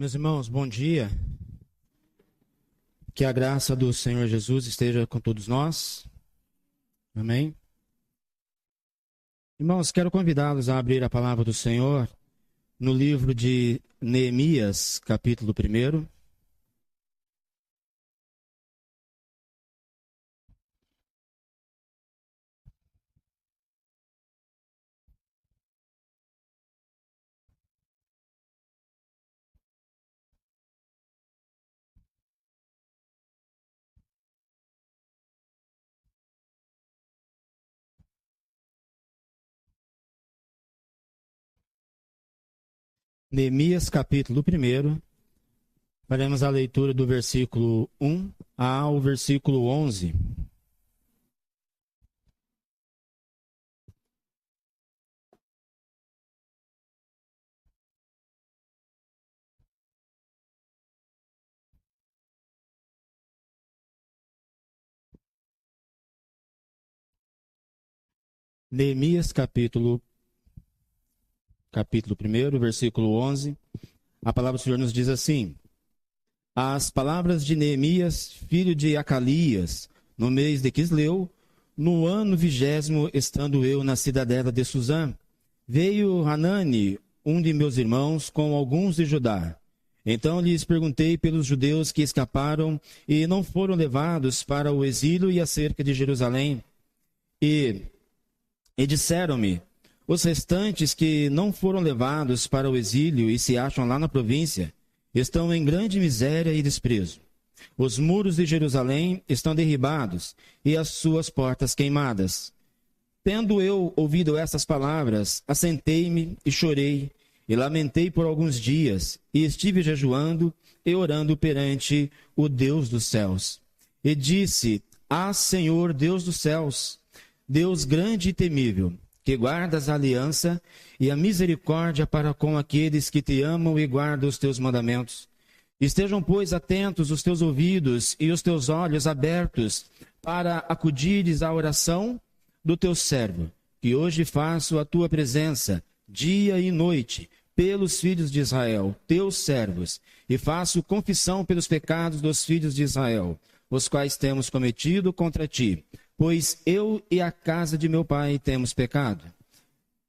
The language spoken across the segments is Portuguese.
Meus irmãos, bom dia. Que a graça do Senhor Jesus esteja com todos nós. Amém. Irmãos, quero convidá-los a abrir a palavra do Senhor no livro de Neemias, capítulo 1. Neemias, capítulo 1. Faremos a leitura do versículo 1 ao versículo 11. Neemias, capítulo 1, versículo 11. A palavra do Senhor nos diz assim: As palavras de Neemias, filho de Acalias, no mês de Quisleu, no ano 20º, estando eu na cidadela de Suzã, veio Hanani, um de meus irmãos, com alguns de Judá. Então lhes perguntei pelos judeus que escaparam e não foram levados para o exílio e acerca de Jerusalém. E disseram-me: os restantes que não foram levados para o exílio e se acham lá na província, estão em grande miséria e desprezo. Os muros de Jerusalém estão derribados e as suas portas queimadas. Tendo eu ouvido essas palavras, assentei-me e chorei, e lamentei por alguns dias, e estive jejuando e orando perante o Deus dos céus. E disse: Ah, Senhor, Deus dos céus, Deus grande e temível, que guardas a aliança e a misericórdia para com aqueles que te amam e guardam os teus mandamentos. Estejam, pois, atentos os teus ouvidos e os teus olhos abertos para acudires à oração do teu servo, que hoje faço a tua presença, dia e noite, pelos filhos de Israel, teus servos, e faço confissão pelos pecados dos filhos de Israel, os quais temos cometido contra ti. Pois eu e a casa de meu pai temos pecado.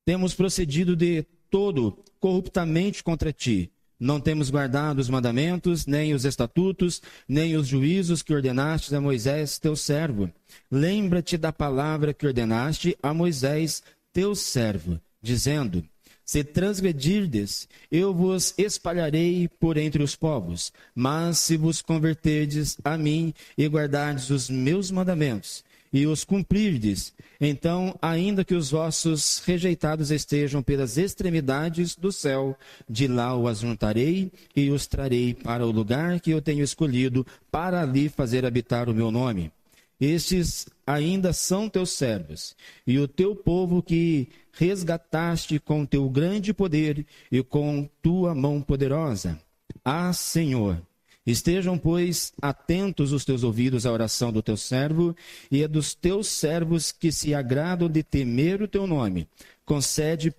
Temos procedido de todo corruptamente contra ti. Não temos guardado os mandamentos, nem os estatutos, nem os juízos que ordenaste a Moisés, teu servo. Lembra-te da palavra que ordenaste a Moisés, teu servo, dizendo: se transgredirdes, eu vos espalharei por entre os povos. Mas se vos converterdes a mim e guardardes os meus mandamentos, e os cumprirdes, então, ainda que os vossos rejeitados estejam pelas extremidades do céu, de lá os juntarei e os trarei para o lugar que eu tenho escolhido, para ali fazer habitar o meu nome. Estes ainda são teus servos, e o teu povo que resgataste com teu grande poder e com tua mão poderosa. Ah, Senhor! Estejam, pois, atentos os teus ouvidos à oração do teu servo e a dos teus servos que se agradam de temer o teu nome. Concede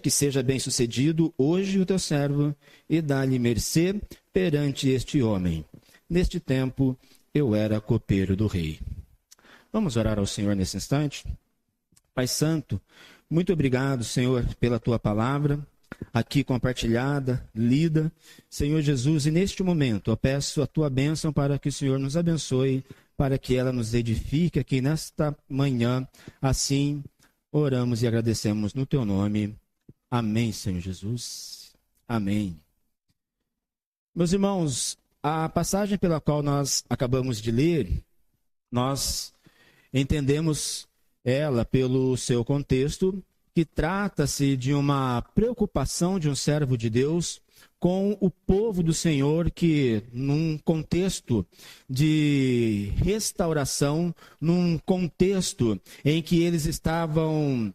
que seja bem-sucedido hoje o teu servo e dá-lhe mercê perante este homem. Neste tempo eu era copeiro do rei. Vamos orar ao Senhor nesse instante? Pai Santo, muito obrigado, Senhor, pela tua palavra, aqui compartilhada, lida, Senhor Jesus, e neste momento eu peço a tua bênção para que o Senhor nos abençoe, para que ela nos edifique aqui nesta manhã. Assim oramos e agradecemos no teu nome. Amém, Senhor Jesus. Amém. Meus irmãos, a passagem pela qual nós acabamos de ler, nós entendemos ela pelo seu contexto, que trata-se de uma preocupação de um servo de Deus com o povo do Senhor, que num contexto de restauração, num contexto em que eles estavam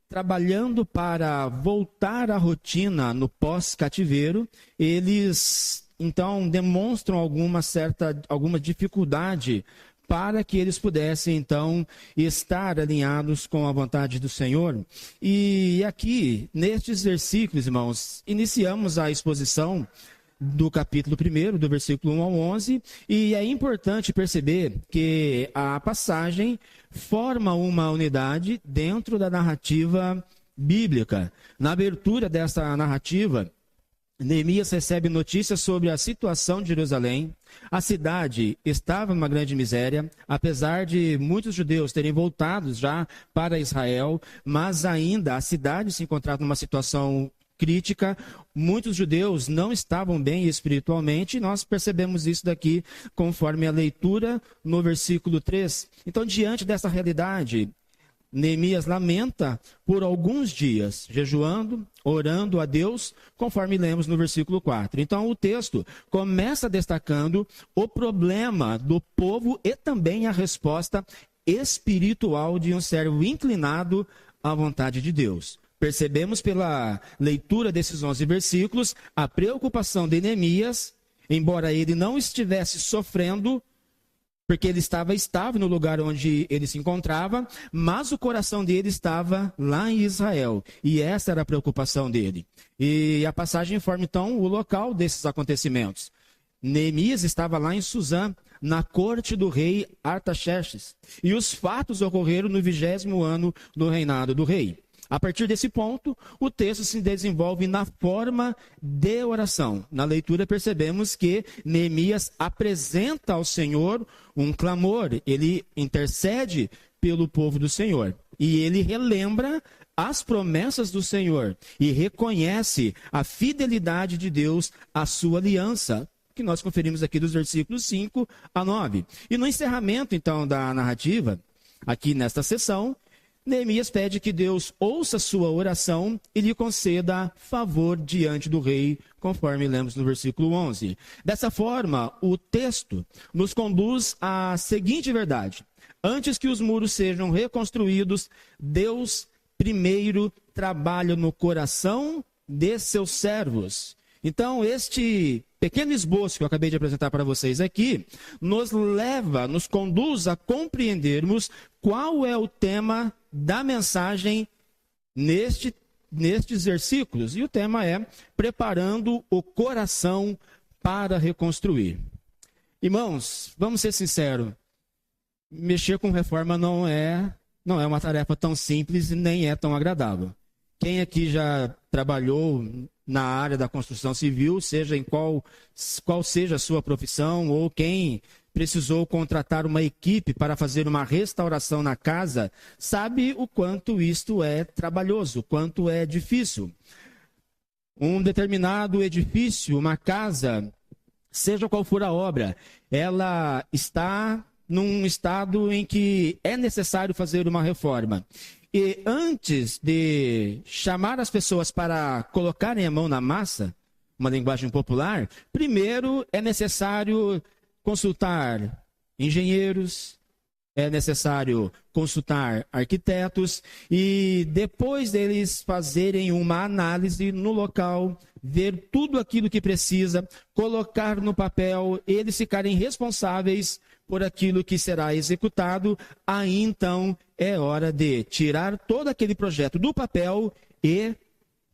trabalhando para voltar à rotina no pós-cativeiro, eles então demonstram alguma dificuldade para que eles pudessem, então, estar alinhados com a vontade do Senhor. E aqui, nestes versículos, irmãos, iniciamos a exposição do capítulo 1, do versículo 1 ao 11, e é importante perceber que a passagem forma uma unidade dentro da narrativa bíblica. Na abertura dessa narrativa, Neemias recebe notícias sobre a situação de Jerusalém. A cidade estava numa grande miséria, apesar de muitos judeus terem voltado já para Israel, mas ainda a cidade se encontrava numa situação crítica. Muitos judeus não estavam bem espiritualmente, e nós percebemos isso daqui conforme a leitura no versículo 3. Então, diante dessa realidade, Neemias lamenta por alguns dias, jejuando, orando a Deus, conforme lemos no versículo 4. Então, o texto começa destacando o problema do povo e também a resposta espiritual de um servo inclinado à vontade de Deus. Percebemos pela leitura desses 11 versículos a preocupação de Neemias, embora ele não estivesse sofrendo, porque ele estava estável no lugar onde ele se encontrava, mas o coração dele estava lá em Israel, e essa era a preocupação dele. E a passagem informa então o local desses acontecimentos. Neemias estava lá em Suzã, na corte do rei Artaxerxes, e os fatos ocorreram no 20º ano do reinado do rei. A partir desse ponto, o texto se desenvolve na forma de oração. Na leitura percebemos que Neemias apresenta ao Senhor um clamor, ele intercede pelo povo do Senhor. E ele relembra as promessas do Senhor e reconhece a fidelidade de Deus à sua aliança, que nós conferimos aqui dos versículos 5 a 9. E no encerramento, então, da narrativa, aqui nesta sessão, Neemias pede que Deus ouça sua oração e lhe conceda favor diante do rei, conforme lemos no versículo 11. Dessa forma, o texto nos conduz à seguinte verdade: antes que os muros sejam reconstruídos, Deus primeiro trabalha no coração de seus servos. Então, este pequeno esboço que eu acabei de apresentar para vocês aqui, nos conduz a compreendermos qual é o tema da mensagem nestes versículos. E o tema é preparando o coração para reconstruir. Irmãos, vamos ser sinceros, mexer com reforma não é uma tarefa tão simples e nem é tão agradável. Quem aqui já trabalhou na área da construção civil, seja em qual seja a sua profissão, ou quem precisou contratar uma equipe para fazer uma restauração na casa, sabe o quanto isto é trabalhoso, o quanto é difícil. Um determinado edifício, uma casa, seja qual for a obra, ela está num estado em que é necessário fazer uma reforma. E antes de chamar as pessoas para colocarem a mão na massa, uma linguagem popular, primeiro é necessário consultar engenheiros, é necessário consultar arquitetos, e depois deles fazerem uma análise no local, ver tudo aquilo que precisa, colocar no papel, eles ficarem responsáveis por aquilo que será executado, aí então é hora de tirar todo aquele projeto do papel e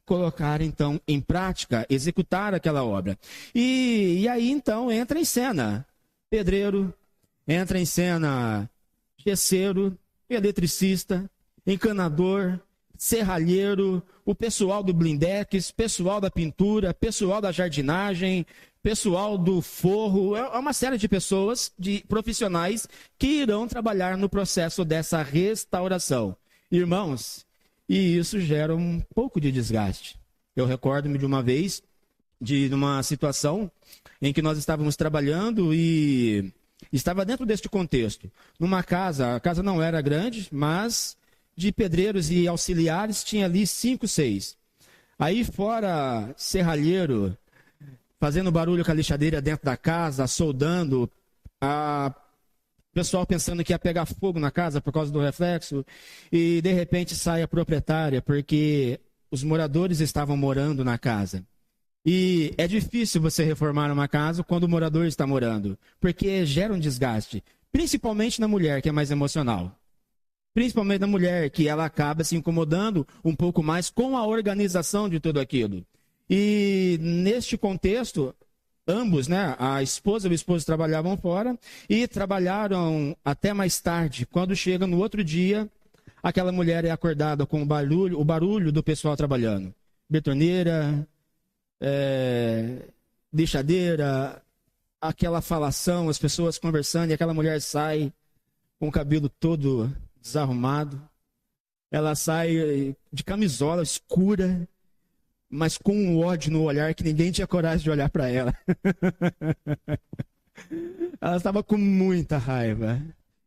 colocar então em prática, executar aquela obra. E aí então entra em cena pedreiro, entra em cena gesseiro, eletricista, encanador, serralheiro, o pessoal do blindex, pessoal da pintura, pessoal da jardinagem, pessoal do forro, é uma série de pessoas, de profissionais que irão trabalhar no processo dessa restauração. Irmãos, e isso gera um pouco de desgaste. Eu recordo-me de uma vez, de uma situação em que nós estávamos trabalhando e estava dentro deste contexto. Numa casa, a casa não era grande, mas de pedreiros e auxiliares tinha ali 5, 6. Aí fora serralheiro, fazendo barulho com a lixadeira dentro da casa, soldando, pessoal pensando que ia pegar fogo na casa por causa do reflexo, e de repente sai a proprietária, porque os moradores estavam morando na casa. E é difícil você reformar uma casa quando o morador está morando, porque gera um desgaste. principalmente na mulher, que é mais emocional. Principalmente na mulher, que ela acaba se incomodando um pouco mais com a organização de tudo aquilo. E neste contexto, ambos, né, a esposa e o esposo trabalhavam fora e trabalharam até mais tarde. Quando chega no outro dia, aquela mulher é acordada com o barulho do pessoal trabalhando. Betoneira, lixadeira, aquela falação, as pessoas conversando, e aquela mulher sai com o cabelo todo desarrumado. Ela sai de camisola escura, mas com um ódio no olhar que ninguém tinha coragem de olhar para ela. Ela estava com muita raiva.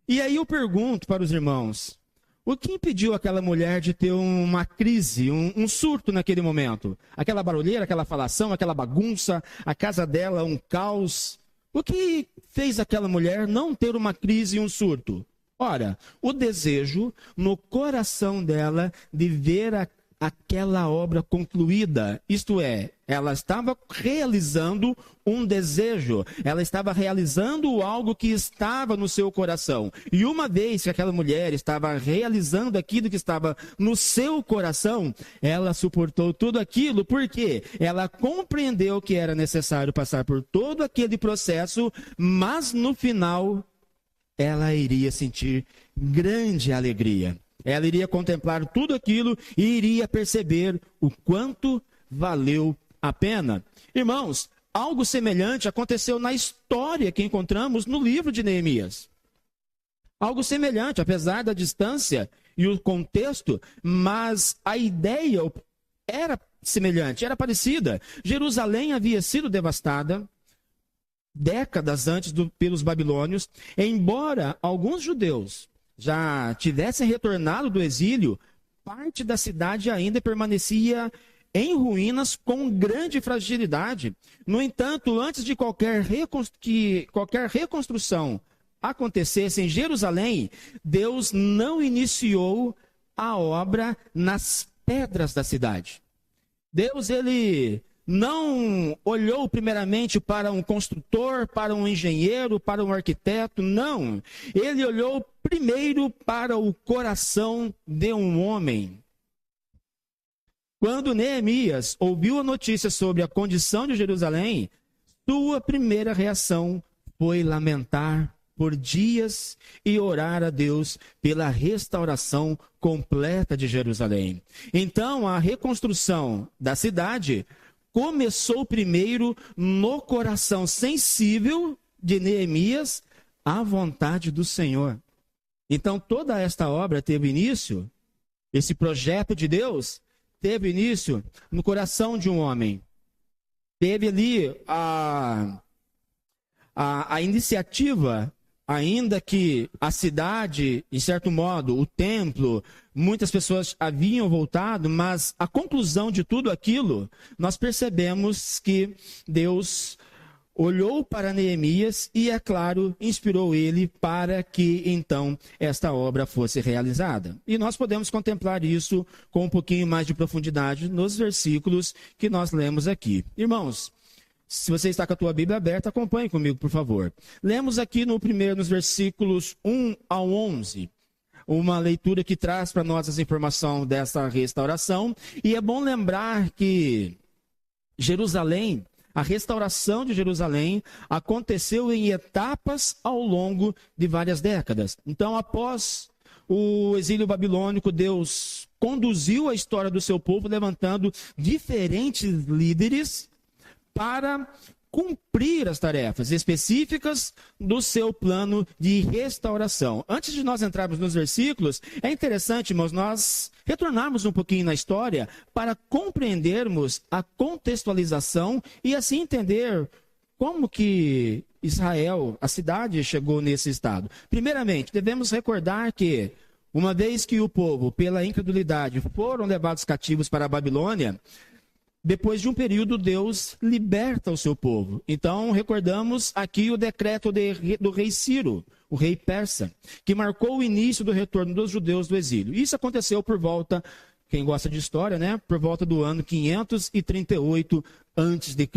E aí eu pergunto para os irmãos, o que impediu aquela mulher de ter uma crise, um surto naquele momento? Aquela barulheira, aquela falação, aquela bagunça, a casa dela, um caos. O que fez aquela mulher não ter uma crise e um surto? Ora, o desejo no coração dela de ver aquela obra concluída, isto é, ela estava realizando um desejo, ela estava realizando algo que estava no seu coração. E uma vez que aquela mulher estava realizando aquilo que estava no seu coração, ela suportou tudo aquilo, porque ela compreendeu que era necessário passar por todo aquele processo, mas no final ela iria sentir grande alegria. Ela iria contemplar tudo aquilo e iria perceber o quanto valeu a pena. Irmãos, algo semelhante aconteceu na história que encontramos no livro de Neemias. Algo semelhante, apesar da distância e o contexto, mas a ideia era semelhante, era parecida. Jerusalém havia sido devastada décadas antes pelos babilônios, embora alguns judeus já tivessem retornado do exílio, parte da cidade ainda permanecia em ruínas com grande fragilidade. No entanto, antes de que qualquer reconstrução acontecesse em Jerusalém, Deus não iniciou a obra nas pedras da cidade. Deus, ele não olhou primeiramente para um construtor, para um engenheiro, para um arquiteto, não. Ele olhou primeiro para o coração de um homem. Quando Neemias ouviu a notícia sobre a condição de Jerusalém, sua primeira reação foi lamentar por dias e orar a Deus pela restauração completa de Jerusalém. Então, a reconstrução da cidade começou primeiro no coração sensível de Neemias à vontade do Senhor. Então, toda esta obra teve início, esse projeto de Deus teve início no coração de um homem. Teve ali a iniciativa, ainda que a cidade, em certo modo, o templo, muitas pessoas haviam voltado, mas a conclusão de tudo aquilo, nós percebemos que Deus olhou para Neemias e, é claro, inspirou ele para que, então, esta obra fosse realizada. E nós podemos contemplar isso com um pouquinho mais de profundidade nos versículos que nós lemos aqui. Irmãos, se você está com a tua Bíblia aberta, acompanhe comigo, por favor. Lemos aqui nos versículos 1 ao 11, uma leitura que traz para nós essa informação dessa restauração. E é bom lembrar que Jerusalém, a restauração de Jerusalém, aconteceu em etapas ao longo de várias décadas. Então, após o exílio babilônico, Deus conduziu a história do seu povo, levantando diferentes líderes para cumprir as tarefas específicas do seu plano de restauração. Antes de nós entrarmos nos versículos, é interessante, irmãos, nós retornarmos um pouquinho na história para compreendermos a contextualização e assim entender como que Israel, a cidade, chegou nesse estado. Primeiramente, devemos recordar que, uma vez que o povo, pela incredulidade, foram levados cativos para a Babilônia, depois de um período, Deus liberta o seu povo. Então, recordamos aqui o decreto do rei Ciro, o rei persa, que marcou o início do retorno dos judeus do exílio. Isso aconteceu por volta quem gosta de história, né, por volta do ano 538 a.C.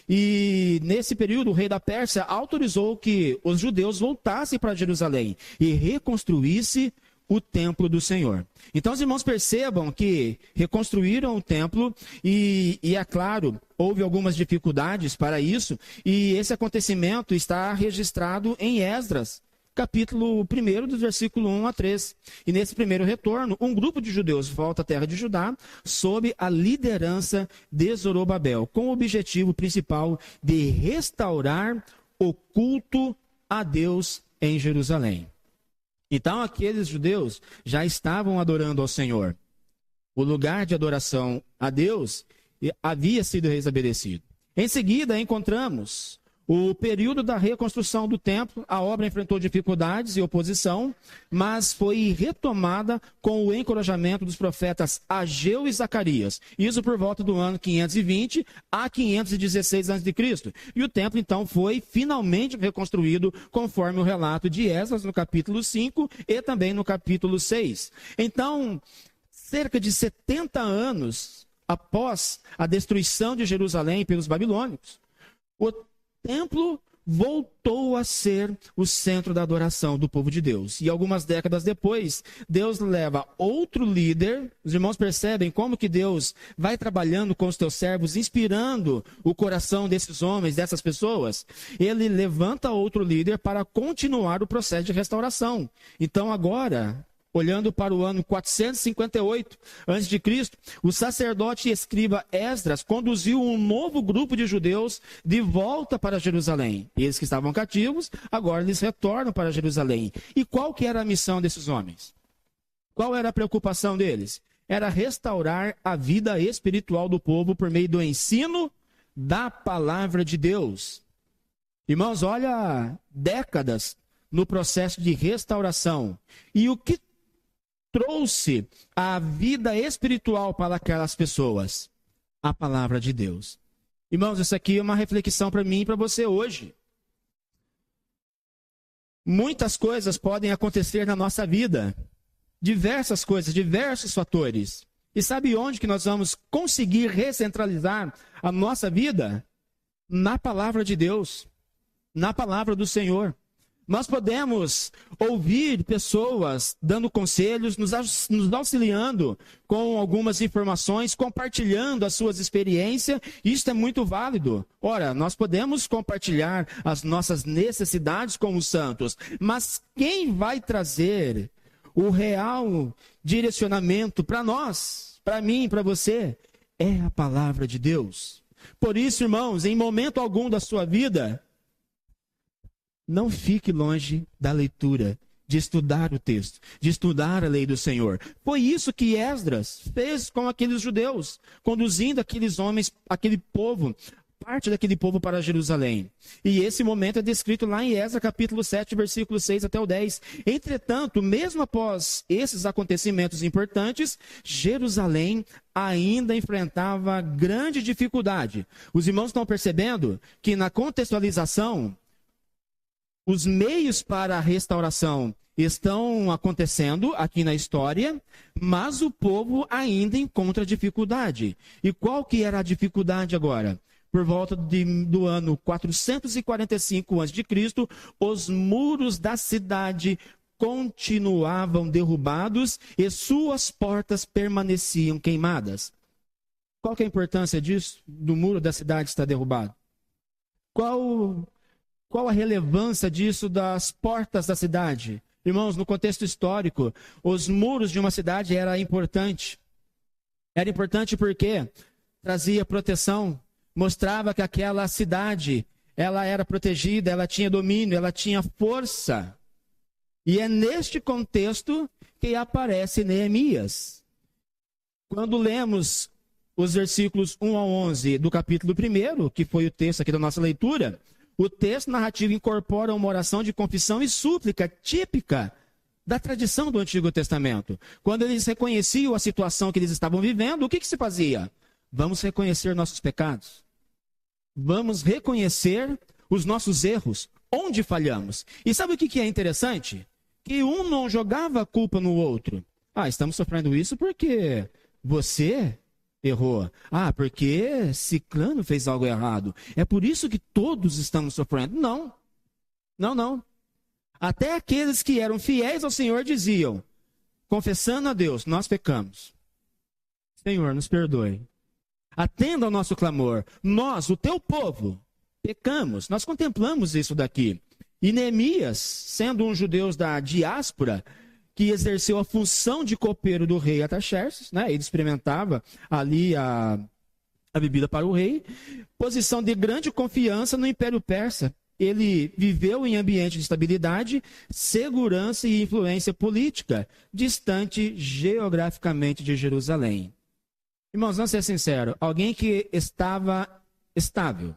E nesse período o rei da Pérsia autorizou que os judeus voltassem para Jerusalém e reconstruísse o templo do Senhor. Então os irmãos percebam que reconstruíram o templo e é claro, houve algumas dificuldades para isso, e esse acontecimento está registrado em Esdras, capítulo 1, do versículo 1 a 3. E nesse primeiro retorno, um grupo de judeus volta à terra de Judá sob a liderança de Zorobabel, com o objetivo principal de restaurar o culto a Deus em Jerusalém. Então aqueles judeus já estavam adorando ao Senhor. O lugar de adoração a Deus havia sido restabelecido. Em seguida, encontramos o período da reconstrução do templo. A obra enfrentou dificuldades e oposição, mas foi retomada com o encorajamento dos profetas Ageu e Zacarias. Isso por volta do ano 520 a 516 a.C. E o templo, então, foi finalmente reconstruído conforme o relato de Esdras no capítulo 5 e também no capítulo 6. Então, cerca de 70 anos após a destruição de Jerusalém pelos babilônicos, o templo voltou a ser o centro da adoração do povo de Deus. E algumas décadas depois, Deus leva outro líder. Os irmãos percebem como que Deus vai trabalhando com os teus servos, inspirando o coração desses homens, dessas pessoas. Ele levanta outro líder para continuar o processo de restauração. Então agora, olhando para o ano 458 a.C., o sacerdote e escriba Esdras conduziu um novo grupo de judeus de volta para Jerusalém. Eles que estavam cativos, agora eles retornam para Jerusalém. E qual que era a missão desses homens? Qual era a preocupação deles? Era restaurar a vida espiritual do povo por meio do ensino da palavra de Deus. Irmãos, olha, décadas no processo de restauração. E o que trouxe a vida espiritual para aquelas pessoas? A palavra de Deus. Irmãos, isso aqui é uma reflexão para mim e para você hoje. Muitas coisas podem acontecer na nossa vida. Diversas coisas, diversos fatores. E sabe onde que nós vamos conseguir recentralizar a nossa vida? Na palavra de Deus. Na palavra do Senhor. Nós podemos ouvir pessoas dando conselhos, nos auxiliando com algumas informações, compartilhando as suas experiências. Isso é muito válido. Ora, nós podemos compartilhar as nossas necessidades como santos, mas quem vai trazer o real direcionamento para nós, para mim, para você, é a palavra de Deus. Por isso, irmãos, em momento algum da sua vida, não fique longe da leitura, de estudar o texto, de estudar a lei do Senhor. Foi isso que Esdras fez com aqueles judeus, conduzindo aqueles homens, aquele povo, parte daquele povo para Jerusalém. E esse momento é descrito lá em Esdras, capítulo 7, versículo 6 até o 10. Entretanto, mesmo após esses acontecimentos importantes, Jerusalém ainda enfrentava grande dificuldade. Os irmãos estão percebendo que na contextualização, os meios para a restauração estão acontecendo aqui na história, mas o povo ainda encontra dificuldade. E qual que era a dificuldade agora? Por volta do ano 445 a.C., os muros da cidade continuavam derrubados e suas portas permaneciam queimadas. Qual que é a importância disso? Do muro da cidade estar derrubado? Qual a relevância disso das portas da cidade? Irmãos, no contexto histórico, os muros de uma cidade era importante. Era importante porque trazia proteção, mostrava que aquela cidade, ela era protegida, ela tinha domínio, ela tinha força. E é neste contexto que aparece Neemias. Quando lemos os versículos 1 a 11 do capítulo 1, que foi o texto aqui da nossa leitura, o texto narrativo incorpora uma oração de confissão e súplica típica da tradição do Antigo Testamento. Quando eles reconheciam a situação que eles estavam vivendo, o que se fazia? Vamos reconhecer nossos pecados. Vamos reconhecer os nossos erros, onde falhamos. E sabe o que é interessante? Que um não jogava a culpa no outro. Estamos sofrendo isso porque você errou. Porque ciclano fez algo errado. É por isso que todos estamos sofrendo. Não. Não, não. Até aqueles que eram fiéis ao Senhor diziam, confessando a Deus, nós pecamos. Senhor, nos perdoe. Atenda ao nosso clamor. Nós, o teu povo, pecamos. Nós contemplamos isso daqui. E Neemias, sendo um judeu da diáspora, que exerceu a função de copeiro do rei Artaxerxes, né? Ele experimentava ali a bebida para o rei, posição de grande confiança no Império Persa. Ele viveu em ambiente de estabilidade, segurança e influência política, distante geograficamente de Jerusalém. Irmãos, vamos ser sinceros, alguém que estava estável,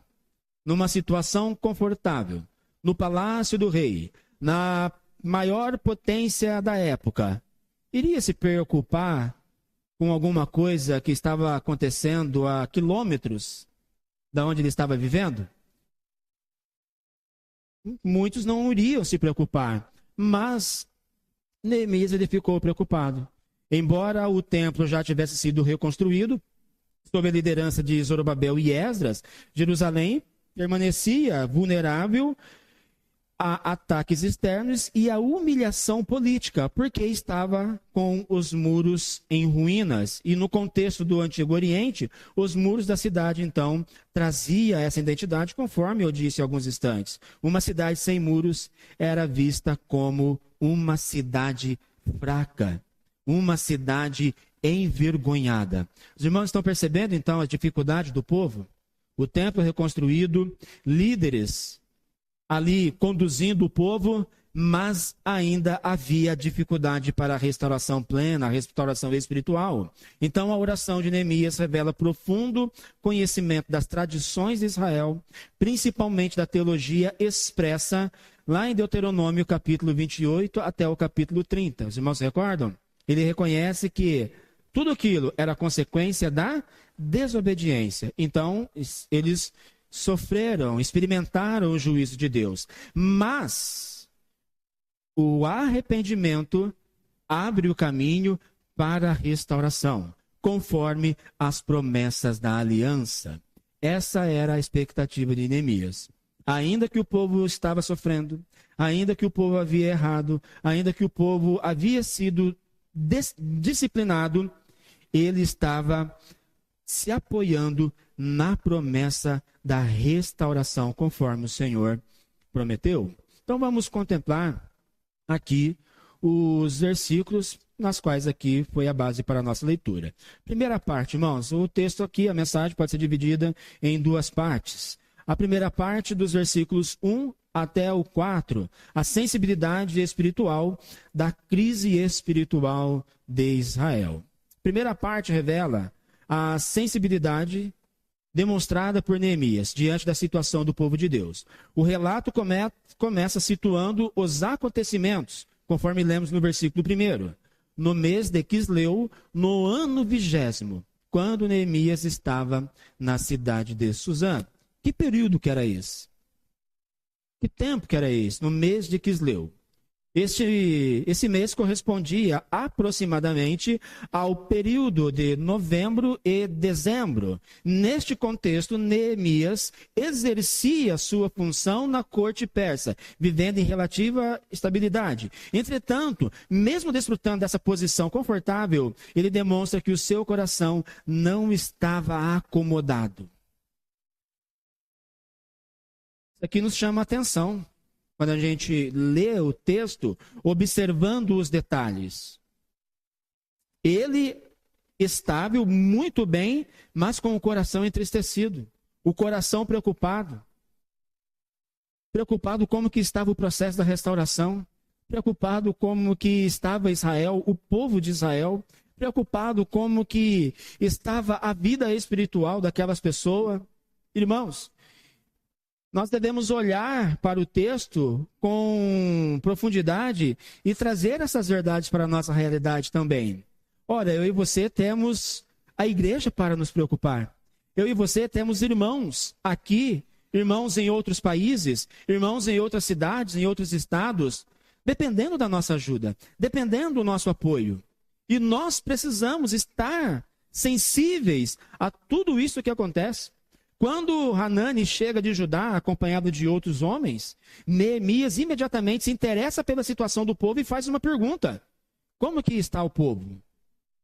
numa situação confortável, no palácio do rei, na maior potência da época, iria se preocupar com alguma coisa que estava acontecendo a quilômetros da onde ele estava vivendo? Muitos não iriam se preocupar, mas Neemias ele ficou preocupado. Embora o templo já tivesse sido reconstruído, sob a liderança de Zorobabel e Esdras, Jerusalém permanecia vulnerável a ataques externos e a humilhação política, porque estava com os muros em ruínas. E no contexto do Antigo Oriente, os muros da cidade, então, trazia essa identidade, conforme eu disse há alguns instantes. Uma cidade sem muros era vista como uma cidade fraca, uma cidade envergonhada. Os irmãos estão percebendo, então, a dificuldade do povo? O templo reconstruído, líderes ali conduzindo o povo, mas ainda havia dificuldade para a restauração plena, a restauração espiritual. Então a oração de Neemias revela profundo conhecimento das tradições de Israel, principalmente da teologia expressa lá em Deuteronômio capítulo 28 até o capítulo 30. Os irmãos se recordam? Ele reconhece que tudo aquilo era consequência da desobediência. Então eles sofreram, experimentaram o juízo de Deus. Mas o arrependimento abre o caminho para a restauração, conforme as promessas da aliança. Essa era a expectativa de Neemias. Ainda que o povo estava sofrendo, ainda que o povo havia errado, ainda que o povo havia sido disciplinado, ele estava se apoiando na promessa da restauração, conforme o Senhor prometeu. Então vamos contemplar aqui os versículos nas quais aqui foi a base para a nossa leitura. Primeira parte, irmãos, o texto aqui, a mensagem pode ser dividida em duas partes. A primeira parte dos versículos 1 até o 4, a sensibilidade espiritual da crise espiritual de Israel. A primeira parte revela a sensibilidade demonstrada por Neemias diante da situação do povo de Deus. O relato começa situando os acontecimentos, conforme lemos no versículo 1. No mês de Quisleu, no ano 20º, quando Neemias estava na cidade de Suzã. Que período que era esse? Que tempo que era esse? No mês de Quisleu. Esse mês correspondia aproximadamente ao período de novembro e dezembro. Neste contexto, Neemias exercia sua função na corte persa, vivendo em relativa estabilidade. Entretanto, mesmo desfrutando dessa posição confortável, ele demonstra que o seu coração não estava acomodado. Isso aqui nos chama a atenção. Quando a gente lê o texto, observando os detalhes. Ele estável, muito bem, mas com o coração entristecido. O coração preocupado. Preocupado como que estava o processo da restauração. Preocupado como que estava Israel, o povo de Israel. Preocupado como que estava a vida espiritual daquelas pessoas. Irmãos, nós devemos olhar para o texto com profundidade e trazer essas verdades para a nossa realidade também. Ora, eu e você temos a igreja para nos preocupar. Eu e você temos irmãos aqui, irmãos em outros países, irmãos em outras cidades, em outros estados, dependendo da nossa ajuda, dependendo do nosso apoio. E nós precisamos estar sensíveis a tudo isso que acontece. Quando Hanani chega de Judá, acompanhado de outros homens, Neemias imediatamente se interessa pela situação do povo e faz uma pergunta: como que está o povo?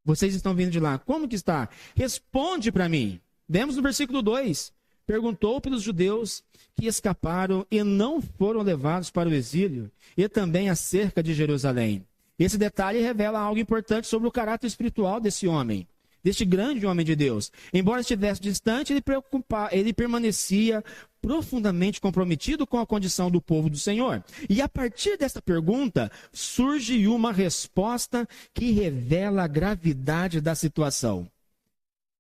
Vocês estão vindo de lá, como que está? Responde para mim. Vemos no versículo 2. Perguntou pelos judeus que escaparam e não foram levados para o exílio, e também acerca de Jerusalém. Esse detalhe revela algo importante sobre o caráter espiritual desse homem, deste grande homem de Deus. Embora estivesse distante, ele permanecia profundamente comprometido com a condição do povo do Senhor. E a partir dessa pergunta, surge uma resposta que revela a gravidade da situação.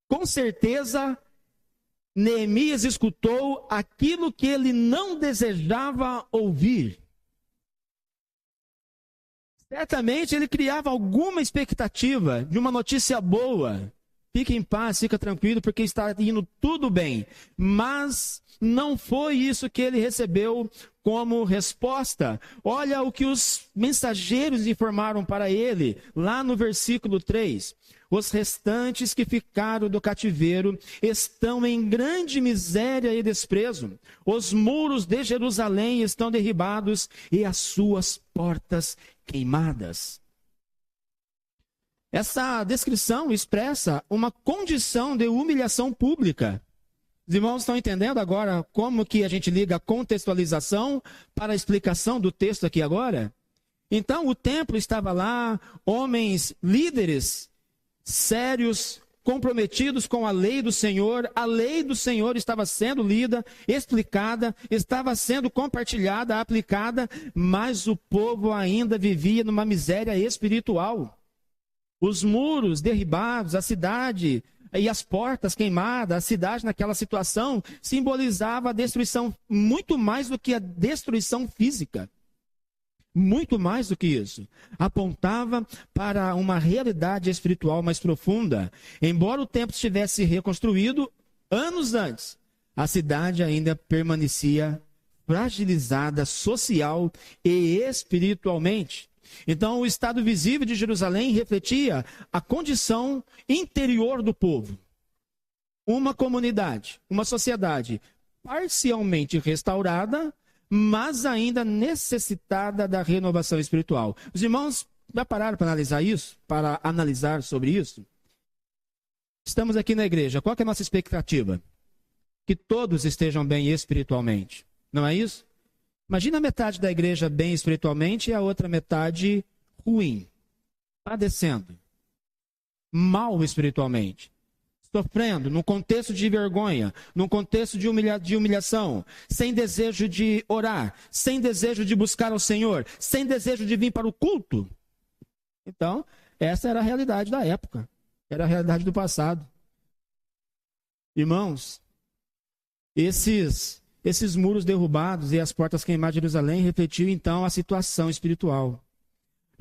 Com certeza, Neemias escutou aquilo que ele não desejava ouvir. Certamente ele criava alguma expectativa de uma notícia boa. Fique em paz, fica tranquilo, porque está indo tudo bem. Mas não foi isso que ele recebeu como resposta. Olha o que os mensageiros informaram para ele, lá no versículo 3. Os restantes que ficaram do cativeiro estão em grande miséria e desprezo. Os muros de Jerusalém estão derribados e as suas portas queimadas. Essa descrição expressa uma condição de humilhação pública. Os irmãos estão entendendo agora como que a gente liga a contextualização para a explicação do texto aqui agora? Então, o templo estava lá, homens líderes, sérios, comprometidos com a lei do Senhor estava sendo lida, explicada, estava sendo compartilhada, aplicada, mas o povo ainda vivia numa miséria espiritual. Os muros derribados, a cidade e as portas queimadas, a cidade naquela situação simbolizava a destruição muito mais do que a destruição física. Muito mais do que isso. Apontava para uma realidade espiritual mais profunda. Embora o templo estivesse reconstruído anos antes, a cidade ainda permanecia fragilizada social e espiritualmente. Então, o estado visível de Jerusalém refletia a condição interior do povo. Uma comunidade, uma sociedade parcialmente restaurada, mas ainda necessitada da renovação espiritual. Os irmãos já pararam para analisar isso? Para analisar sobre isso? Estamos aqui na igreja. Qual que é a nossa expectativa? Que todos estejam bem espiritualmente. Não é isso? Imagina a metade da igreja bem espiritualmente e a outra metade ruim, padecendo, mal espiritualmente, sofrendo, num contexto de vergonha, num contexto de humilhação, sem desejo de orar, sem desejo de buscar ao Senhor, sem desejo de vir para o culto. Então, essa era a realidade da época, era a realidade do passado. Irmãos, esses muros derrubados e as portas queimadas de Jerusalém refletiam então a situação espiritual.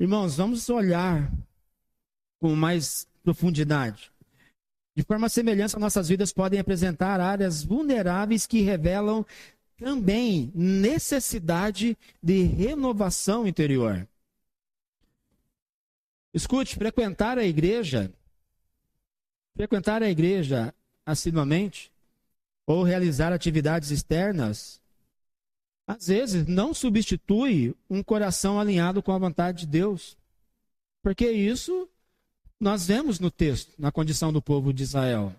Irmãos, vamos olhar com mais profundidade. De forma semelhante, nossas vidas podem apresentar áreas vulneráveis que revelam também necessidade de renovação interior. Escute, frequentar a igreja assiduamente, ou realizar atividades externas, às vezes não substitui um coração alinhado com a vontade de Deus. Porque isso nós vemos no texto, na condição do povo de Israel.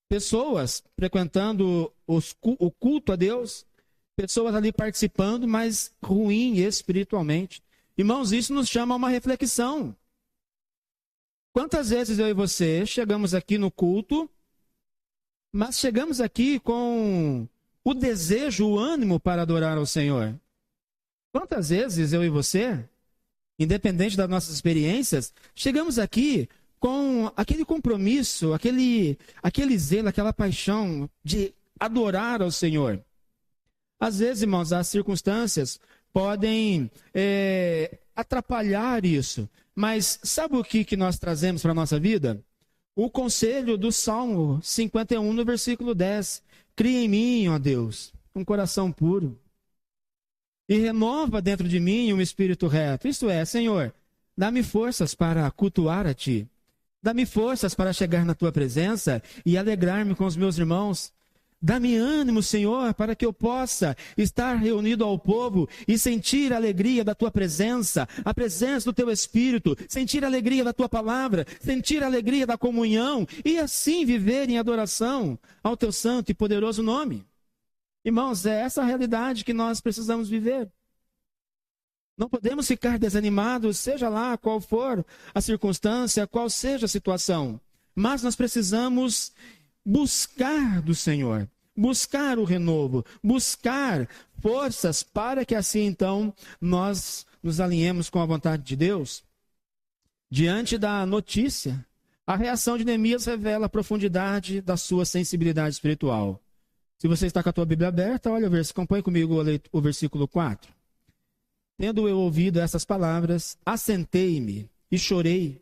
Pessoas frequentando o culto a Deus, pessoas ali participando, mas ruim espiritualmente. Irmãos, isso nos chama a uma reflexão. Quantas vezes eu e você chegamos aqui no culto, mas chegamos aqui com o desejo, o ânimo para adorar ao Senhor? Quantas vezes eu e você, independente das nossas experiências, chegamos aqui com aquele compromisso, aquele zelo, aquela paixão de adorar ao Senhor? Às vezes, irmãos, as circunstâncias podem atrapalhar isso. Mas sabe o que nós trazemos para a nossa vida? O conselho do Salmo 51, no versículo 10. Cria em mim, ó Deus, um coração puro. E renova dentro de mim um espírito reto. Isto é, Senhor, Dá-me forças para cultuar a Ti. Dá-me forças para chegar na Tua presença e alegrar-me com os meus irmãos. Dá-me ânimo, Senhor, para que eu possa estar reunido ao povo e sentir a alegria da Tua presença, a presença do Teu Espírito, sentir a alegria da Tua palavra, sentir a alegria da comunhão e assim viver em adoração ao Teu santo e poderoso nome. Irmãos, é essa a realidade que nós precisamos viver. Não podemos ficar desanimados, seja lá qual for a circunstância, qual seja a situação. Mas nós precisamos buscar do Senhor, buscar o renovo, buscar forças para que assim então nós nos alinhemos com a vontade de Deus. Diante da notícia, a reação de Neemias revela a profundidade da sua sensibilidade espiritual. Se você está com a tua Bíblia aberta, olha, acompanhe comigo o versículo 4. Tendo eu ouvido essas palavras, assentei-me e chorei,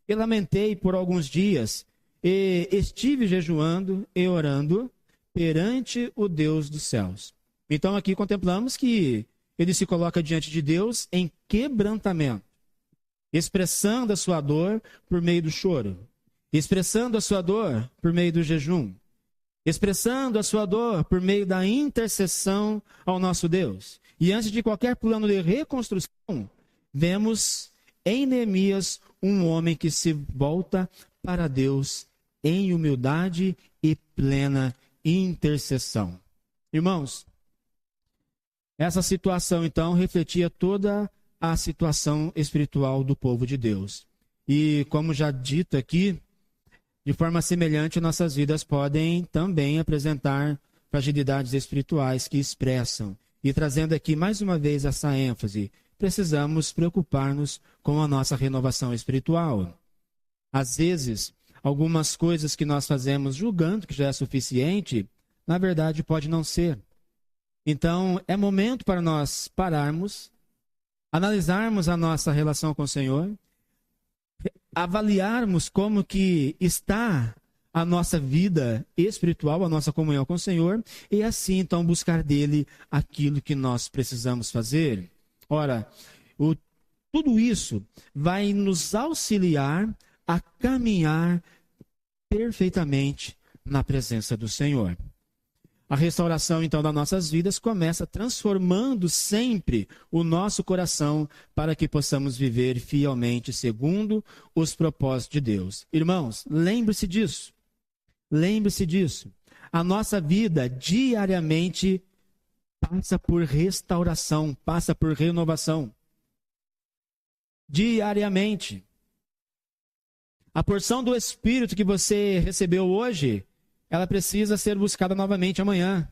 e lamentei por alguns dias, e estive jejuando e orando perante o Deus dos céus. Então aqui contemplamos que ele se coloca diante de Deus em quebrantamento, expressando a sua dor por meio do choro, expressando a sua dor por meio do jejum, expressando a sua dor por meio da intercessão ao nosso Deus. E antes de qualquer plano de reconstrução, vemos em Neemias um homem que se volta para Deus em humildade e plena intercessão. Irmãos, essa situação então refletia toda a situação espiritual do povo de Deus. E como já dito aqui, de forma semelhante, nossas vidas podem também apresentar fragilidades espirituais que expressam. E trazendo aqui mais uma vez essa ênfase, precisamos preocupar-nos com a nossa renovação espiritual. Às vezes, algumas coisas que nós fazemos julgando que já é suficiente, na verdade pode não ser. Então, é momento para nós pararmos, analisarmos a nossa relação com o Senhor, avaliarmos como que está a nossa vida espiritual, a nossa comunhão com o Senhor, e assim então buscar dele aquilo que nós precisamos fazer. Ora, tudo isso vai nos auxiliar a caminhar perfeitamente na presença do Senhor. A restauração, então, das nossas vidas começa transformando sempre o nosso coração para que possamos viver fielmente segundo os propósitos de Deus. Irmãos, lembre-se disso. Lembre-se disso. A nossa vida diariamente passa por restauração, passa por renovação. Diariamente. A porção do Espírito que você recebeu hoje, ela precisa ser buscada novamente amanhã.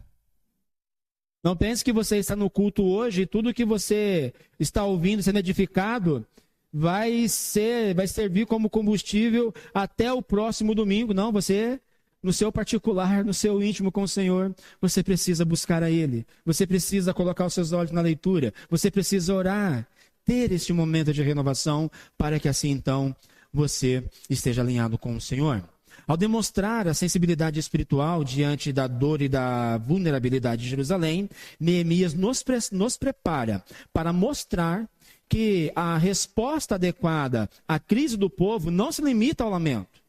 Não pense que você está no culto hoje e tudo que você está ouvindo, sendo edificado, vai servir como combustível até o próximo domingo. Não, você, no seu particular, no seu íntimo com o Senhor, você precisa buscar a Ele. Você precisa colocar os seus olhos na leitura. Você precisa orar, ter este momento de renovação para que assim então você esteja alinhado com o Senhor. Ao demonstrar a sensibilidade espiritual diante da dor e da vulnerabilidade de Jerusalém, Neemias nos prepara para mostrar que a resposta adequada à crise do povo não se limita ao lamento.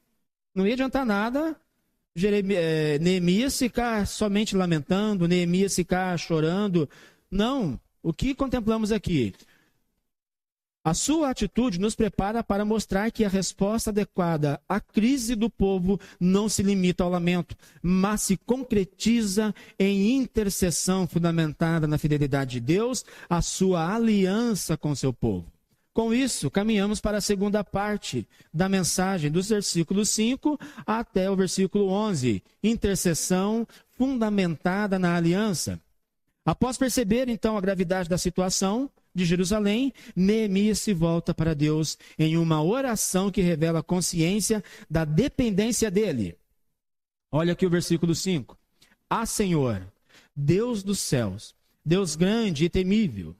Não ia adiantar nada Neemias ficar somente lamentando, Neemias ficar chorando. Não, o que contemplamos aqui? A sua atitude nos prepara para mostrar que a resposta adequada à crise do povo não se limita ao lamento, mas se concretiza em intercessão fundamentada na fidelidade de Deus, a sua aliança com seu povo. Com isso, caminhamos para a segunda parte da mensagem, dos versículos 5 até o versículo 11. Intercessão fundamentada na aliança. Após perceber, então, a gravidade da situação de Jerusalém, Neemias se volta para Deus em uma oração que revela a consciência da dependência dele. Olha aqui o versículo 5. Ah, Senhor, Deus dos céus, Deus grande e temível,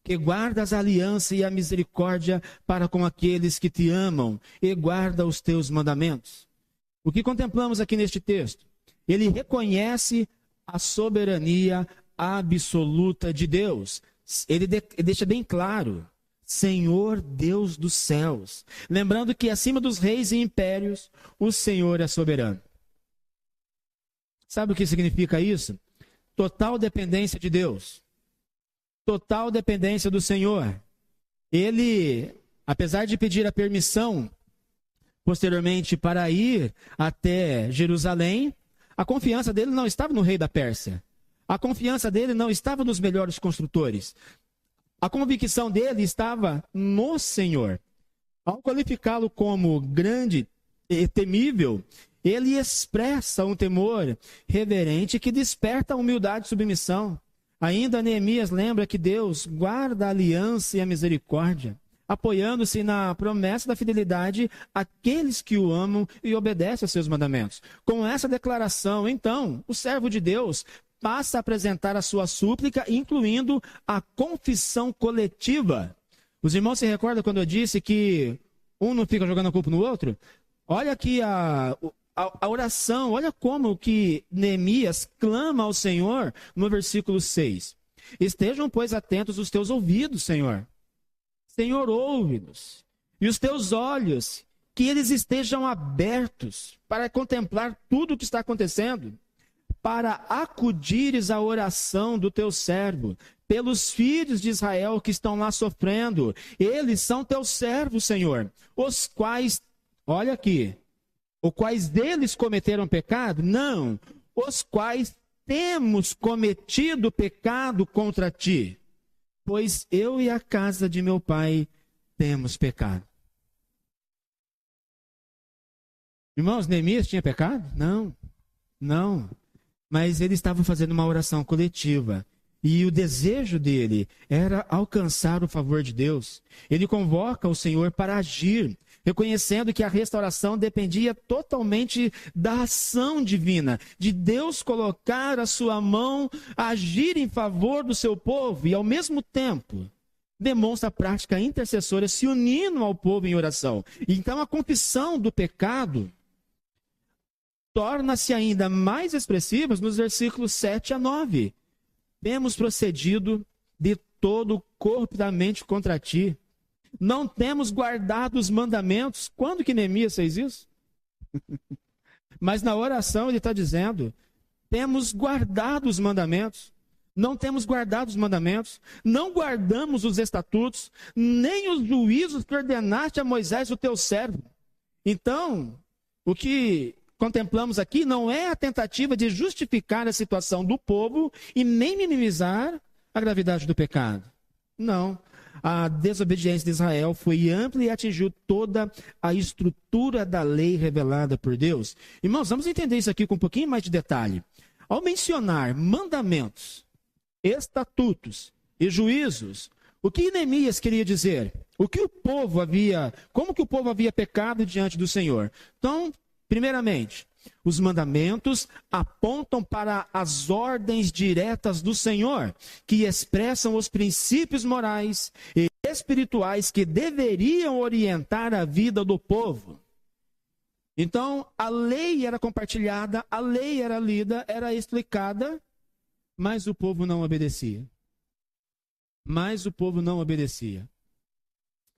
que guardas a aliança e a misericórdia para com aqueles que te amam e guarda os teus mandamentos. O que contemplamos aqui neste texto? Ele reconhece a soberania absoluta de Deus. Ele deixa bem claro, Senhor Deus dos céus. Lembrando que acima dos reis e impérios, o Senhor é soberano. Sabe o que significa isso? Total dependência de Deus. Total dependência do Senhor. Ele, apesar de pedir a permissão, posteriormente, para ir até Jerusalém, a confiança dele não estava no rei da Pérsia. A confiança dele não estava nos melhores construtores. A convicção dele estava no Senhor. Ao qualificá-lo como grande e temível, ele expressa um temor reverente que desperta a humildade e submissão. Ainda Neemias lembra que Deus guarda a aliança e a misericórdia, apoiando-se na promessa da fidelidade àqueles que o amam e obedecem aos seus mandamentos. Com essa declaração, então, o servo de Deus passa a apresentar a sua súplica, incluindo a confissão coletiva. Os irmãos se recordam quando eu disse que um não fica jogando a culpa no outro? Olha aqui a oração, olha como que Neemias clama ao Senhor no versículo 6. Estejam, pois, atentos os teus ouvidos, Senhor. Senhor, ouve-nos. E os teus olhos, que eles estejam abertos para contemplar tudo o que está acontecendo, para acudires à oração do teu servo, pelos filhos de Israel que estão lá sofrendo. Eles são teus servos, Senhor, os quais, olha aqui, os quais deles cometeram pecado? Não, os quais temos cometido pecado contra ti, pois eu e a casa de meu pai temos pecado. Irmãos, Neemias tinha pecado? Não. Mas ele estava fazendo uma oração coletiva. E o desejo dele era alcançar o favor de Deus. Ele convoca o Senhor para agir, reconhecendo que a restauração dependia totalmente da ação divina, de Deus colocar a sua mão, agir em favor do seu povo e, ao mesmo tempo, demonstra a prática intercessora, se unindo ao povo em oração. Então, a confissão do pecado torna-se ainda mais expressivas nos versículos 7 a 9. Temos procedido de todo corpidamente contra ti. Não temos guardado os mandamentos. Quando que Neemias fez isso? Mas na oração ele está dizendo, temos guardado os mandamentos. Não temos guardado os mandamentos. Não guardamos os estatutos, nem os juízos que ordenaste a Moisés, o teu servo. Então, o que contemplamos aqui não é a tentativa de justificar a situação do povo e nem minimizar a gravidade do pecado. Não. A desobediência de Israel foi ampla e atingiu toda a estrutura da lei revelada por Deus. Irmãos, vamos entender isso aqui com um pouquinho mais de detalhe. Ao mencionar mandamentos, estatutos e juízos, o que Neemias queria dizer? Como que o povo havia pecado diante do Senhor? Então, primeiramente, os mandamentos apontam para as ordens diretas do Senhor, que expressam os princípios morais e espirituais que deveriam orientar a vida do povo. Então, a lei era compartilhada, a lei era lida, era explicada, mas o povo não obedecia.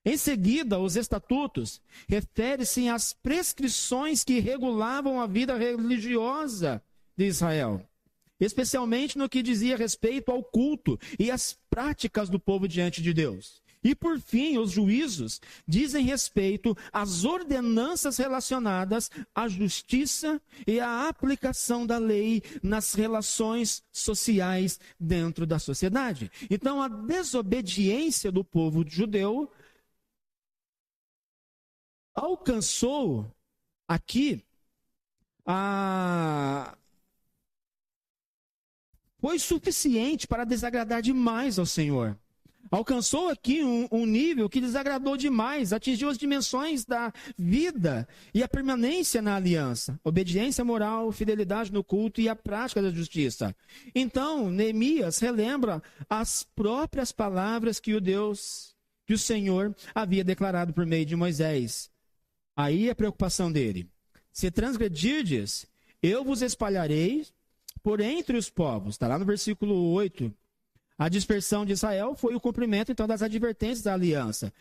Em seguida, os estatutos refere-se às prescrições que regulavam a vida religiosa de Israel, especialmente no que dizia respeito ao culto e às práticas do povo diante de Deus. E, por fim, os juízos dizem respeito às ordenanças relacionadas à justiça e à aplicação da lei nas relações sociais dentro da sociedade. Então, a desobediência do povo judeu alcançou aqui foi suficiente para desagradar demais ao Senhor. Alcançou aqui um nível que desagradou demais, atingiu as dimensões da vida e a permanência na aliança, obediência moral, fidelidade no culto e a prática da justiça. Então, Neemias relembra as próprias palavras que o Senhor havia declarado por meio de Moisés. Aí a preocupação dele. Se transgredirdes, eu vos espalharei por entre os povos. Está lá no versículo 8. A dispersão de Israel foi o cumprimento, então, das advertências da aliança.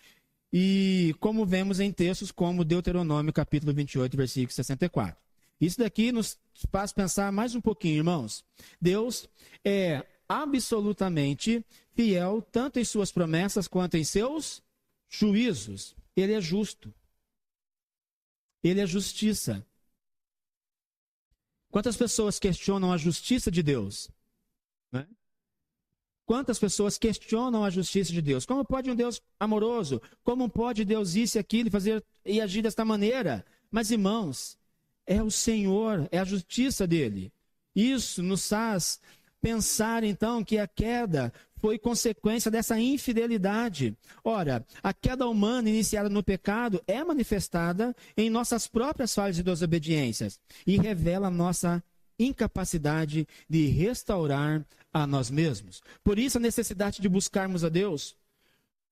E como vemos em textos como Deuteronômio, capítulo 28, versículo 64. Isso daqui nos faz pensar mais um pouquinho, irmãos. Deus é absolutamente fiel, tanto em suas promessas quanto em seus juízos. Ele é justo. Ele é justiça. Quantas pessoas questionam a justiça de Deus? Né? Quantas pessoas questionam a justiça de Deus? Como pode um Deus amoroso? Como pode Deus isso e aquilo fazer e agir desta maneira? Mas, irmãos, é o Senhor, é a justiça dele. Isso nos faz pensar, então, que a queda foi consequência dessa infidelidade. Ora, a queda humana iniciada no pecado é manifestada em nossas próprias falhas e desobediências e revela a nossa incapacidade de restaurar a nós mesmos. Por isso a necessidade de buscarmos a Deus.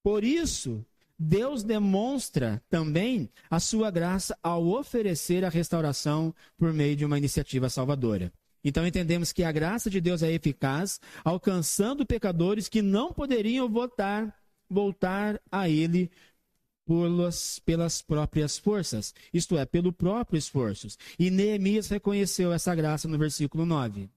Por isso, Deus demonstra também a sua graça ao oferecer a restauração por meio de uma iniciativa salvadora. Então entendemos que a graça de Deus é eficaz, alcançando pecadores que não poderiam voltar a Ele pelas próprias forças, isto é, pelo próprio esforço. E Neemias reconheceu essa graça no versículo 9.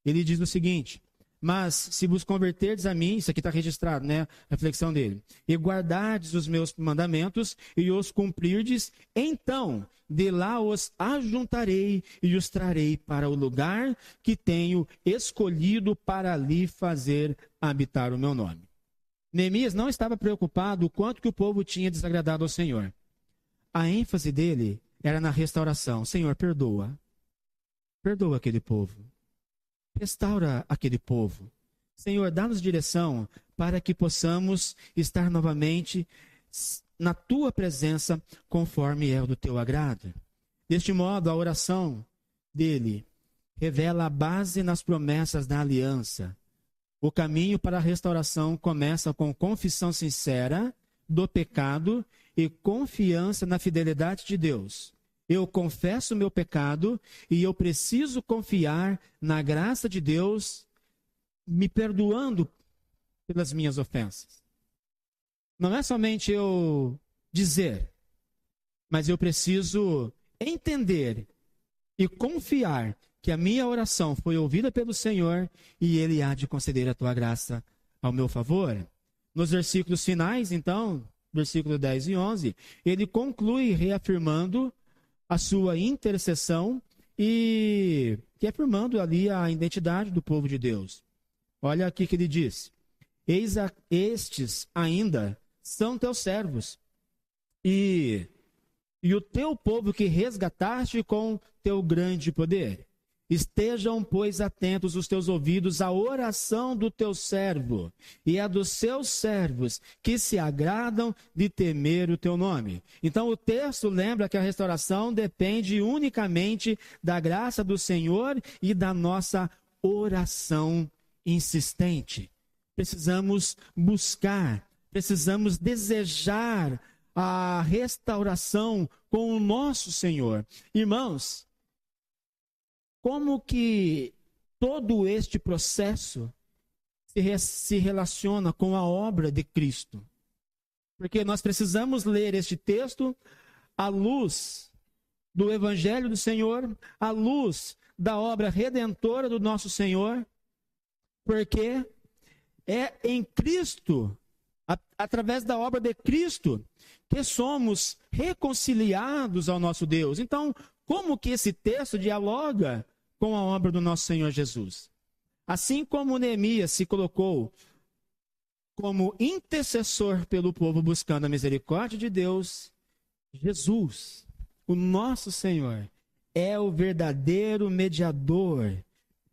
Ele diz o seguinte: mas se vos converterdes a mim, isso aqui está registrado, né? A reflexão dele. E guardardes os meus mandamentos e os cumprirdes, então de lá os ajuntarei e os trarei para o lugar que tenho escolhido para ali fazer habitar o meu nome. Neemias não estava preocupado o quanto que o povo tinha desagradado ao Senhor. A ênfase dele era na restauração. Senhor, perdoa. Perdoa aquele povo. Restaura aquele povo. Senhor, dá-nos direção para que possamos estar novamente na tua presença conforme é o do teu agrado. Deste modo, a oração dele revela a base nas promessas da aliança. O caminho para a restauração começa com confissão sincera do pecado e confiança na fidelidade de Deus. Eu confesso o meu pecado e eu preciso confiar na graça de Deus me perdoando pelas minhas ofensas. Não é somente eu dizer, mas eu preciso entender e confiar que a minha oração foi ouvida pelo Senhor e Ele há de conceder a tua graça ao meu favor. Nos versículos finais, então, versículo 10 e 11, ele conclui reafirmando a sua intercessão e afirmando ali a identidade do povo de Deus. Olha aqui que ele diz: eis estes ainda são teus servos, e o teu povo que resgataste com teu grande poder. Estejam, pois, atentos os teus ouvidos à oração do teu servo e a dos seus servos que se agradam de temer o teu nome. Então o texto lembra que a restauração depende unicamente da graça do Senhor e da nossa oração insistente. Precisamos buscar, precisamos desejar a restauração com o nosso Senhor. Irmãos, como que todo este processo se relaciona com a obra de Cristo? Porque nós precisamos ler este texto à luz do Evangelho do Senhor, à luz da obra redentora do nosso Senhor, porque é em Cristo, através da obra de Cristo, que somos reconciliados ao nosso Deus. Então, como que esse texto dialoga com a obra do nosso Senhor Jesus? Assim como Neemias se colocou como intercessor pelo povo buscando a misericórdia de Deus, Jesus, o nosso Senhor, é o verdadeiro mediador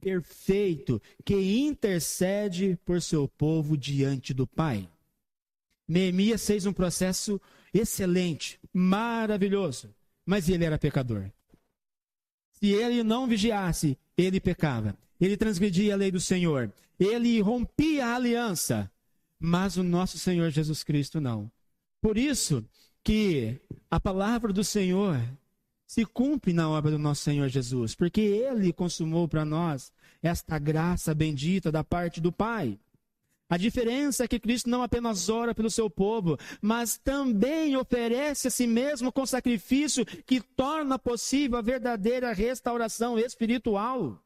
perfeito que intercede por seu povo diante do Pai. Neemias fez um processo excelente, maravilhoso, mas ele era pecador. Se ele não vigiasse, ele pecava. Ele transgredia a lei do Senhor. Ele rompia a aliança. Mas o nosso Senhor Jesus Cristo não. Por isso que a palavra do Senhor se cumpre na obra do nosso Senhor Jesus. Porque Ele consumou para nós esta graça bendita da parte do Pai. A diferença é que Cristo não apenas ora pelo seu povo, mas também oferece a si mesmo com sacrifício que torna possível a verdadeira restauração espiritual.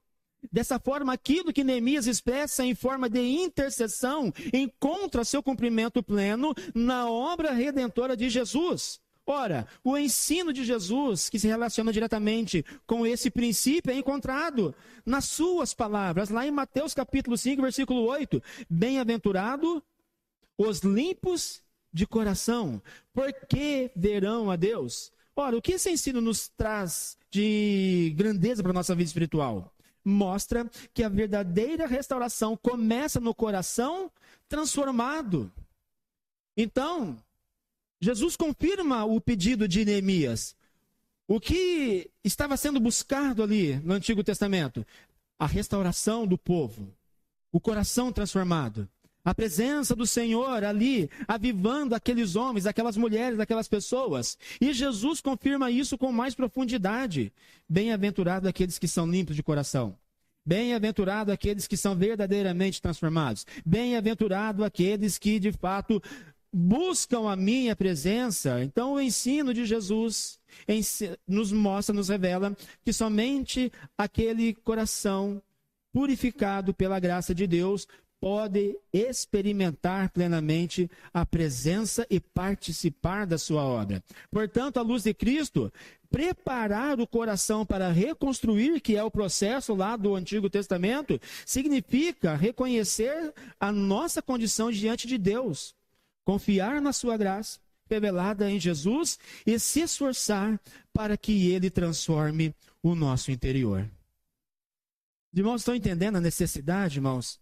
Dessa forma, aquilo que Neemias expressa em forma de intercessão encontra seu cumprimento pleno na obra redentora de Jesus. Ora, o ensino de Jesus, que se relaciona diretamente com esse princípio, é encontrado nas suas palavras, lá em Mateus capítulo 5, versículo 8. Bem-aventurado os limpos de coração, porque verão a Deus. Ora, o que esse ensino nos traz de grandeza para a nossa vida espiritual? Mostra que a verdadeira restauração começa no coração transformado. Então, Jesus confirma o pedido de Neemias. O que estava sendo buscado ali no Antigo Testamento? A restauração do povo, o coração transformado, a presença do Senhor ali, avivando aqueles homens, aquelas mulheres, aquelas pessoas. E Jesus confirma isso com mais profundidade. Bem-aventurado aqueles que são limpos de coração. Bem-aventurado aqueles que são verdadeiramente transformados. Bem-aventurado aqueles que, de fato, buscam a minha presença. Então, o ensino de Jesus nos mostra, nos revela que somente aquele coração purificado pela graça de Deus pode experimentar plenamente a presença e participar da sua obra. Portanto, à luz de Cristo, preparar o coração para reconstruir, que é o processo lá do Antigo Testamento, significa reconhecer a nossa condição diante de Deus, confiar na sua graça revelada em Jesus e se esforçar para que Ele transforme o nosso interior. Irmãos, estão entendendo a necessidade, irmãos,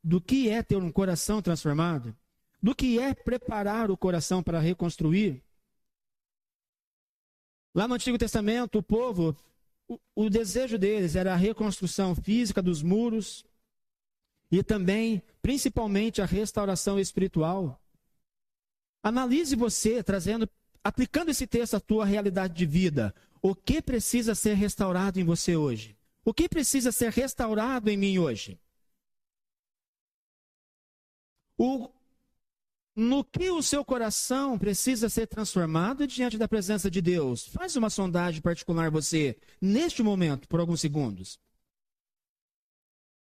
do que é ter um coração transformado? Do que é preparar o coração para reconstruir? Lá no Antigo Testamento, o povo, o desejo deles era a reconstrução física dos muros e também, principalmente, a restauração espiritual. Analise você, aplicando esse texto à tua realidade de vida. O que precisa ser restaurado em você hoje? O que precisa ser restaurado em mim hoje? No que o seu coração precisa ser transformado diante da presença de Deus? Faz uma sondagem particular você, neste momento, por alguns segundos.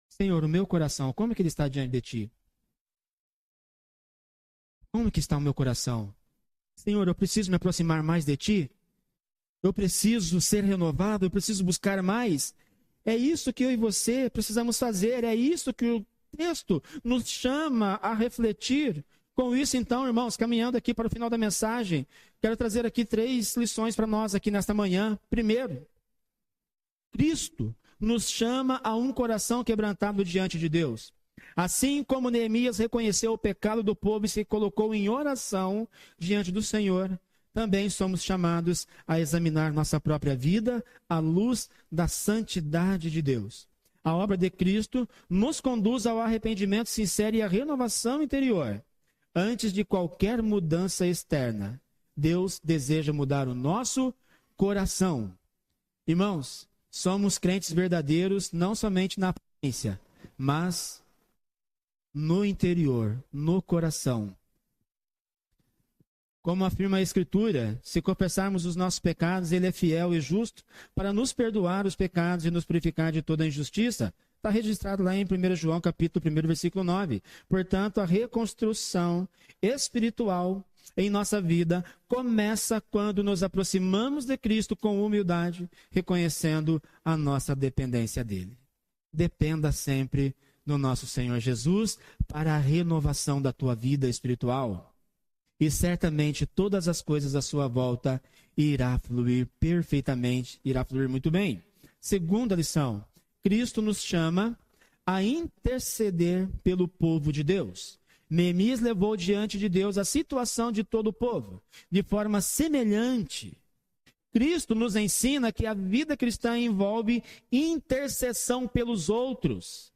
Senhor, o meu coração, como é que ele está diante de Ti? Como que está o meu coração? Senhor, eu preciso me aproximar mais de Ti? Eu preciso ser renovado? Eu preciso buscar mais? É isso que eu e você precisamos fazer, é isso que o texto nos chama a refletir. Com isso, então, irmãos, caminhando aqui para o final da mensagem, quero trazer aqui 3 lições para nós aqui nesta manhã. Primeiro, Cristo nos chama a um coração quebrantado diante de Deus. Assim como Neemias reconheceu o pecado do povo e se colocou em oração diante do Senhor, também somos chamados a examinar nossa própria vida à luz da santidade de Deus. A obra de Cristo nos conduz ao arrependimento sincero e à renovação interior. Antes de qualquer mudança externa, Deus deseja mudar o nosso coração. Irmãos, somos crentes verdadeiros não somente na aparência, mas no interior, no coração. Como afirma a Escritura, se confessarmos os nossos pecados, Ele é fiel e justo para nos perdoar os pecados e nos purificar de toda injustiça. Está registrado lá em 1 João, capítulo 1, versículo 9. Portanto, a reconstrução espiritual em nossa vida começa quando nos aproximamos de Cristo com humildade, reconhecendo a nossa dependência dEle. Dependa sempre do nosso Senhor Jesus para a renovação da tua vida espiritual. E certamente todas as coisas à sua volta irá fluir perfeitamente, irá fluir muito bem. Segunda lição, Cristo nos chama a interceder pelo povo de Deus. Neemias levou diante de Deus a situação de todo o povo, de forma semelhante. Cristo nos ensina que a vida cristã envolve intercessão pelos outros.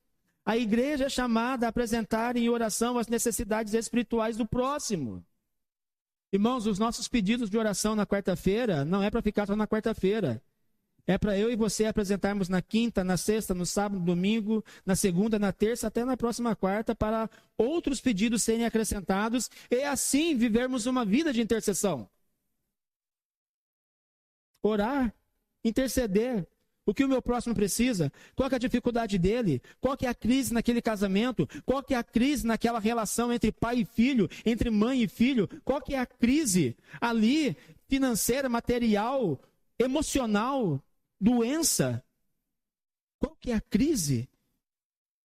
A igreja é chamada a apresentar em oração as necessidades espirituais do próximo. Irmãos, os nossos pedidos de oração na quarta-feira não é para ficar só na quarta-feira. É para eu e você apresentarmos na quinta, na sexta, no sábado, no domingo, na segunda, na terça, até na próxima quarta, para outros pedidos serem acrescentados e assim vivermos uma vida de intercessão. Orar, interceder. O que o meu próximo precisa? Qual que é a dificuldade dele? Qual que é a crise naquele casamento? Qual que é a crise naquela relação entre pai e filho, entre mãe e filho? Qual que é a crise ali, financeira, material, emocional, doença? Qual que é a crise?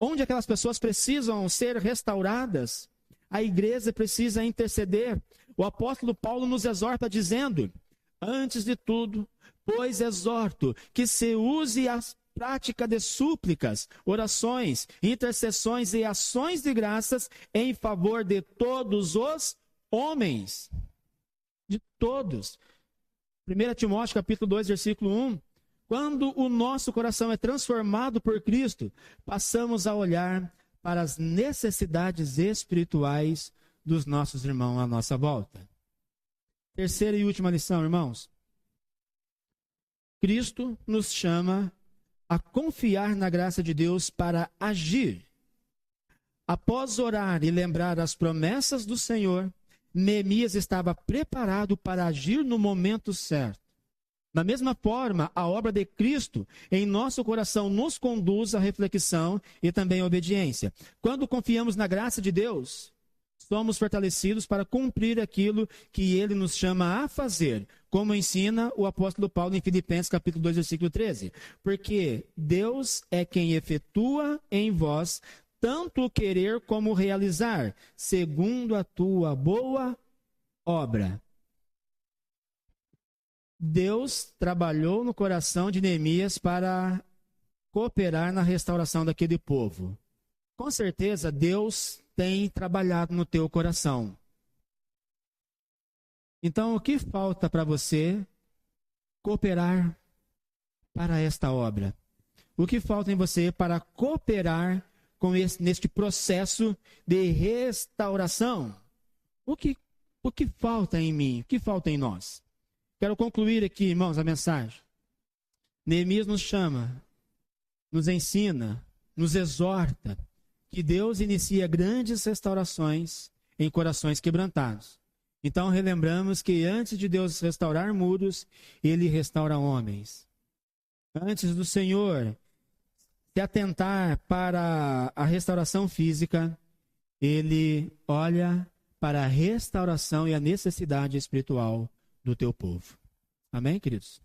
Onde aquelas pessoas precisam ser restauradas? A igreja precisa interceder. O apóstolo Paulo nos exorta dizendo: antes de tudo, pois exorto que se use a prática de súplicas, orações, intercessões e ações de graças em favor de todos os homens. De todos. 1 Timóteo capítulo 2, versículo 1. Quando o nosso coração é transformado por Cristo, passamos a olhar para as necessidades espirituais dos nossos irmãos à nossa volta. Terceira e última lição, irmãos. Cristo nos chama a confiar na graça de Deus para agir. Após orar e lembrar as promessas do Senhor, Neemias estava preparado para agir no momento certo. Da mesma forma, a obra de Cristo em nosso coração nos conduz à reflexão e também à obediência. Quando confiamos na graça de Deus, somos fortalecidos para cumprir aquilo que Ele nos chama a fazer, como ensina o apóstolo Paulo em Filipenses capítulo 2, versículo 13. Porque Deus é quem efetua em vós tanto o querer como o realizar, segundo a tua boa obra. Deus trabalhou no coração de Neemias para cooperar na restauração daquele povo. Com certeza, Deus tem trabalhado no teu coração. Então, o que falta para você cooperar para esta obra? O que falta em você para cooperar neste processo de restauração? O que falta em mim? O que falta em nós? Quero concluir aqui, irmãos, a mensagem. Neemias nos chama, nos ensina, nos exorta que Deus inicia grandes restaurações em corações quebrantados. Então, relembramos que antes de Deus restaurar muros, Ele restaura homens. Antes do Senhor se atentar para a restauração física, Ele olha para a restauração e a necessidade espiritual do teu povo. Amém, queridos?